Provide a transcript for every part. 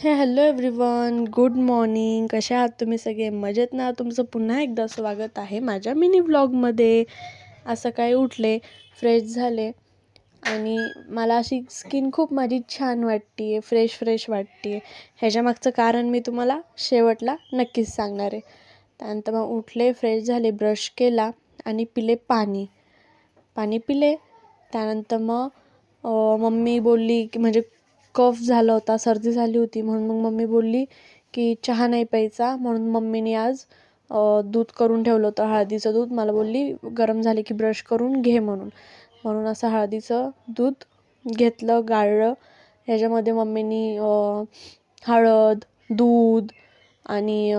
Hello everyone, good morning. कशा आहात तुम्ही सगळे? मजेत ना? तुमचं पुन्हा एकदा स्वागत आहे माझ्या मिनी व्लॉगमध्ये. आज सकाळी उठले, फ्रेश झाले आणि मला अशी स्किन खूप माझी छान वाटते आहे, फ्रेश फ्रेश वाटते आहे. ह्याच्यामागचं कारण मी तुम्हाला शेवटला नक्कीच सांगणार आहे. त्यानंतर मग उठले, फ्रेश झाले, ब्रश केला आणि पिले पाणी पिले. त्यानंतर मग मम्मी बोलली की म्हणजे कफ झाला होता, सर्दी झाली होती, म्हणून मग मम्मी बोलली की चहा नाही प्यायचा. म्हणून मम्मीने आज दूध करून ठेवलं होतं, हळदीचं दूध. मला बोलली गरम झाले की ब्रश करून घे म्हणून असं हळदीचं दूध घेतलं, गाळलं. ह्याच्यामध्ये मम्मीनी हळद, दूध आणि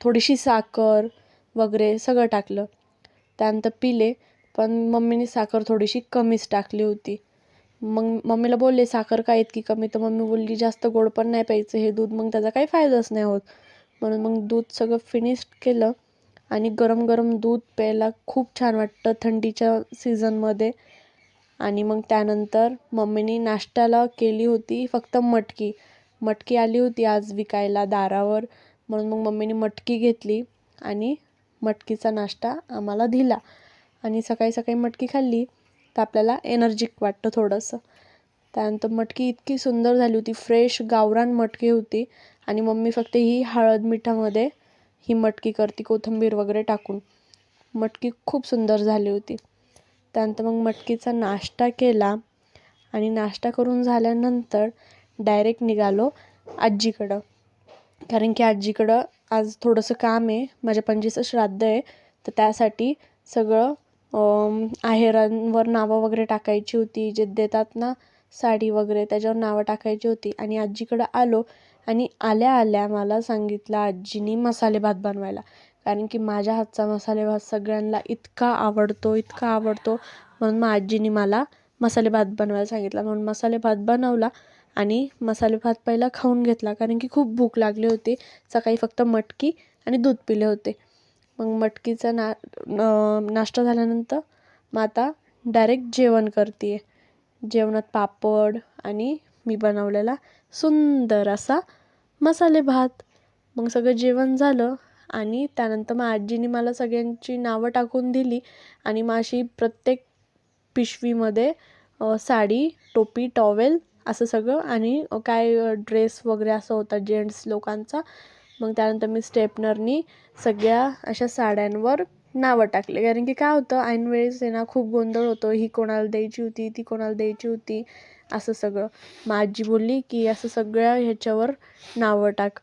थोडीशी साखर वगैरे सगळं टाकलं. त्यानंतर पिले, पण मम्मीने साखर थोडीशी कमीच टाकली होती. मग मम्मीला बोलले साखर का इतकी कमी? तर मम्मी बोलली जास्त गोड पण नाही प्यायचं हे दूध, मग त्याचा काही फायदाच नाही होत. म्हणून मग दूध सगळं फिनिश केलं आणि गरम गरम दूध प्यायला खूप छान वाटतं थंडीच्या सीझनमध्ये. आणि मग त्यानंतर मम्मीनी नाश्त्याला केली होती फक्त मटकी आली होती आज विकायला दारावर, म्हणून मग मम्मीने मटकी घेतली आणि मटकीचा नाश्ता आम्हाला दिला. आणि सकाळी सकाळी मटकी खाल्ली तर आपल्याला एनर्जिक वाटतं थोडंसं. त्यानंतर मटकी इतकी सुंदर झाली होती, फ्रेश गावरान मटकी होती. आणि मम्मी फक्त ही हळद मिठामध्ये ही मटकी करते, कोथिंबीर वगैरे टाकून. मटकी खूप सुंदर झाली होती. त्यानंतर मग मटकीचा नाश्ता केला आणि नाश्ता करून झाल्यानंतर डायरेक्ट निघालो आजीकडं. कारण की आजीकडं आज थोडंसं काम आहे, माझ्या पणजीचं श्राद्ध आहे. तर त्यासाठी सगळं आहेरांवर नावं वगैरे टाकायची होती, जे देतात ना साडी वगैरे, त्याच्यावर नावं टाकायची होती. आणि आजीकडं आलो आणि आल्या आल्या मला सांगितलं आजीनी मसाले भात बनवायला. कारण की माझ्या हातचा मसाले भात सगळ्यांना इतका आवडतो म्हणून मग आजीनी मला मसाले भात बनवायला सांगितला. म्हणून मसाले भात बनवला आणि मसाले भात पहिला खाऊन घेतला, कारण की खूप भूक लागली होती. सकाळी फक्त मटकी आणि दूध पिले होते. मग मटकीचा नाश्ता झाल्यानंतर मग आता डायरेक्ट जेवण करते आहे. जेवणात पापड आणि मी बनवलेला सुंदर असा मसाले भात. मग सगळं जेवण झालं आणि त्यानंतर मग आजीने मला सगळ्यांची नावं टाकून दिली. आणि मग अशी प्रत्येक पिशवीमध्ये साडी, टोपी, टॉवेल असं सगळं आणि काय ड्रेस वगैरे असं होता जेंट्स लोकांचा. मग त्यानंतर मी स्टेपनरनी सगळ्या अशा साड्यांवर नावं टाकले. कारण की काय होतं, ऐनवेळेस आहे ना खूप गोंधळ होतो, ही कोणाला द्यायची होती, ती कोणाला द्यायची होती, असं सगळं. मग आजी बोलली की असं सगळ्या ह्याच्यावर नावं टाक.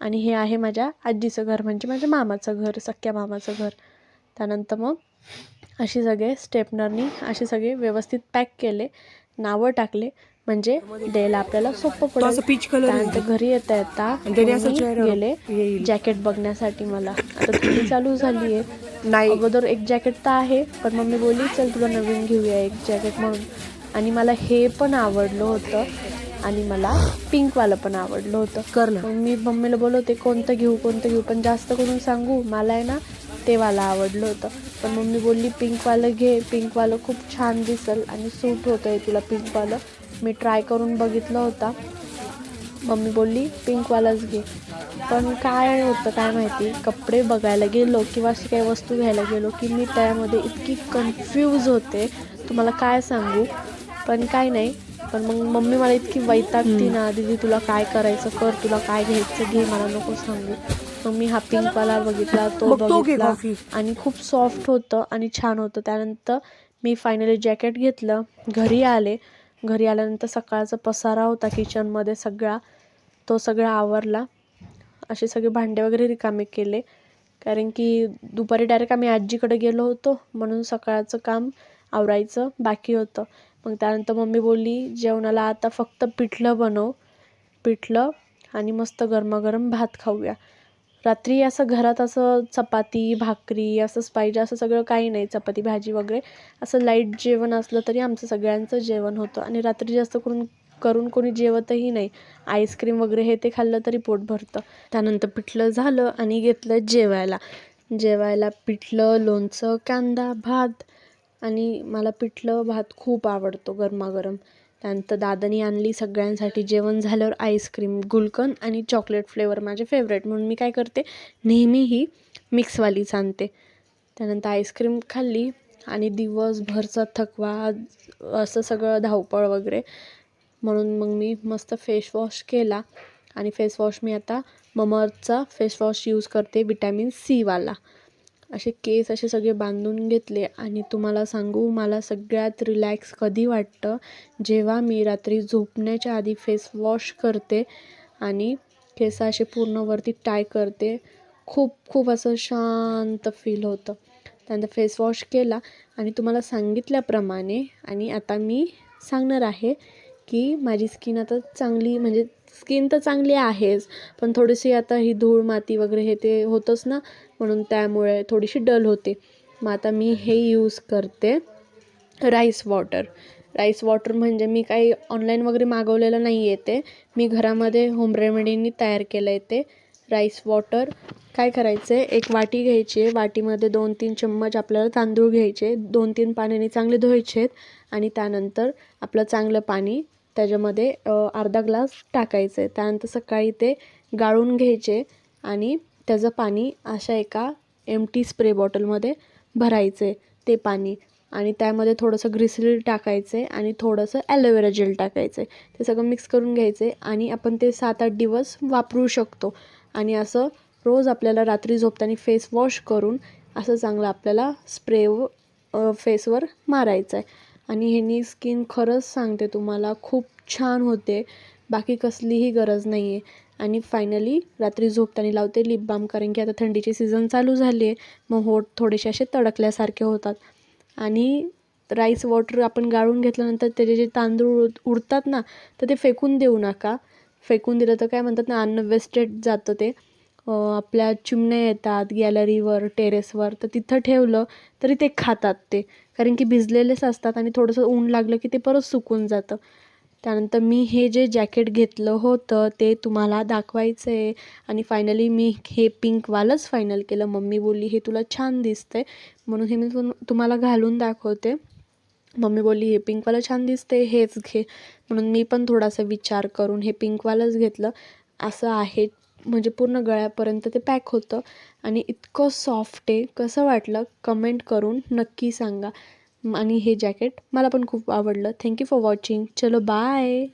आणि हे आहे माझ्या आजीचं घर, म्हणजे माझ्या मामाचं घर, सख्या मामाचं घर. त्यानंतर मग अशी सगळे स्टेपनरनी असे सगळे व्यवस्थित पॅक केले, नावं टाकले, म्हणजे द्यायला आपल्याला सोपं पडेल. त्यानंतर घरी येता गेले जॅकेट बघण्यासाठी. मला आता थंडी चालू झाली आहे, अगोदर एक जॅकेट तर आहे, पण मम्मी बोलली चल तुला नवीन घेऊया एक जॅकेट म्हणून. आणि मला हे पण आवडलं होतं आणि मला पिंकवालं पण आवडलं होतं. मग मी मम्मीला बोलवते कोणतं घेऊ, पण जास्त करून सांगू मला आहे ना ते वाला आवडलं होतं. पण मम्मी बोलली पिंकवालं घे, पिंकवालं खूप छान दिसेल आणि सूट होतं आहे तुला पिंकवालं. मी ट्राय करून बघितलं होता, मम्मी बोलली पिंकवालाच घे. पण काय होतं काय माहिती, कपडे बघायला गेलो किंवा अशी काही वस्तू घ्यायला गेलो की मी त्यामध्ये इतकी कन्फ्यूज होते, तुम्हाला काय सांगू. पण काय नाही, पण मग मम्मी मला इतकी वैतागती ना, दीदी तुला काय करायचं कर, तुला काय घ्यायचं घे, मला नको सांगू. मग मी हा पिंकवाला बघितला, तो बघितला आणि खूप सॉफ्ट होतं आणि छान होतं. त्यानंतर मी फायनली जॅकेट घेतलं, घरी आल्यानंतर सकाळचा पसारा होता किचनमध्ये सगळा, तो सगळा आवरला. असे सगळे भांडे वगैरे रिकामे केले, कारण की दुपारी डायरेक्ट आम्ही आजीकडे गेलो होतो, म्हणून सकाळचं काम आवरायचं बाकी होतं. मग त्यानंतर मम्मी बोलली जेवणाला आता फक्त पिठलं आणि मस्त गरमागरम भात खाऊया. रात्री असं घरात असं चपाती भाकरी असंच पाहिजे असं सगळं काही नाही, चपाती भाजी वगैरे असं लाईट जेवण असलं तरी आमचं सगळ्यांचं जेवण होतं. आणि रात्री जास्त करून कोणी जेवतही नाही, आईस्क्रीम वगैरे हे ते खाल्लं तरी पोट भरतं. त्यानंतर पिठलं झालं आणि घेतलं जेवायला पिठलं, लोणचं, कांदा, भात. आणि मला पिठलं भात खूप आवडतो गरमागरम. त्यानंतर दादानी आणली सगळ्यांसाठी. जेवण झाल्यावर आईस्क्रीम, गुलकंद आणि चॉकलेट फ्लेवर माझे फेवरेट, म्हणून मी काय करते नेहमी ही मिक्सवालीच आणते. त्यानंतर आईस्क्रीम खाल्ली आणि दिवसभरचा थकवा, असं सगळं धावपळ वगैरे, म्हणून मग मी मस्त फेस वॉश केला. आणि फेस वॉश मी आता ममअर्थचा फेस वॉश यूज करते, विटॅमिन सीवाला. असे केस असे सगळे बांधून घेतले. आणि तुम्हाला सांगू, मला सगळ्यात रिलॅक्स कधी वाटतं, जेव्हा मी रात्री झोपण्याच्या आधी फेस वॉश करते आणि केस असे पूर्ण वरती टाय करते. खूप खूप असं शांत फील होतं. त्यानंतर फेस वॉश केला आणि तुम्हाला सांगितल्याप्रमाणे, आणि आता मी सांगणार आहे की माझी स्किन आता चांगली, म्हणजे स्किन तर चांगली आहेच, पण थोडीशी आता ही धूळ माती वगैरे हे ते होतंच ना, म्हणून त्यामुळे थोडीशी डल होते. मग आता मी हे यूज करते राईस वॉटर. राईस वॉटर म्हणजे मी काही ऑनलाईन वगैरे मागवलेलं नाही आहे, ते मी घरामध्ये होम रेमेडीनी तयार केलं आहे ते राईस वॉटर. काय करायचं आहे, एक वाटी घ्यायची आहे, वाटीमध्ये 2-3 चम्मच आपल्याला तांदूळ घ्यायचे, 2-3 पाण्याने चांगले धुवायचे आहेत. आणि त्यानंतर आपलं चांगलं पाणी त्याच्यामध्ये अर्धा ग्लास टाकायचं आहे. त्यानंतर सकाळी ते गाळून घ्यायचे आणि त्याचं पाणी अशा एका एम्प्टी स्प्रे बॉटलमध्ये भरायचं आहे ते पाणी. आणि त्यामध्ये थोडंसं ग्लिसरीन टाकायचं आहे आणि थोडंसं ॲलोवेरा जेल टाकायचं आहे. ते सगळं मिक्स करून घ्यायचं आहे आणि आपण ते 7-8 दिवस वापरू शकतो. आणि असं रोज आपल्याला रात्री झोपताना फेस वॉश करून असं चांगलं आपल्याला स्प्रे फेसवर मारायचं आहे. आणि ह्यानी स्किन खरंच सांगते तुम्हाला खूप छान होते, बाकी कसलीही गरज नाही आहे. आणि फायनली रात्री झोपताना लावते लिप बाम, कारण की आता थंडीची सीझन चालू झाली आहे, मग होठ थोडेसे असे तडकल्यासारखे होतात. आणि राईस वॉटर आपण गाळून घेतल्यानंतर त्याचे जे तांदूळ उरतात ना, तर ते फेकून देऊ नका. फेकून दिलं तर काय म्हणतात ना, अन्न वेस्टेड जातं ते. आपल्या चिमण्या येतात गॅलरीवर, टेरेसवर, तर तिथं ठेवलं तरी ते खातात ते, कारण की भिजलेलेच असतात आणि थोडंसं ऊन लागलं की ते परत सुकून जातं. त्यानंतर मी हे जे जॅकेट घेतलं होतं ते तुम्हाला दाखवायचं आहे. आणि फायनली मी हे पिंकवालंच फायनल केलं. मम्मी बोलली हे तुला छान दिसतंय, म्हणून हे मी तुम्हाला घालून दाखवते. मम्मी बोलली हे पिंकवालं छान दिसते, हेच घे, म्हणून मी पण थोडासा विचार करून हे पिंकवालंच घेतलं. असं आहे, म्हणजे पूर्ण गळ्यापर्यंत ते पॅक होतं आणि इतकं सॉफ्ट आहे. कसं वाटलं कमेंट करून नक्की सांगा. आणि हे जॅकेट मला पण खूप आवडलं. Thank you for watching. चलो बाय.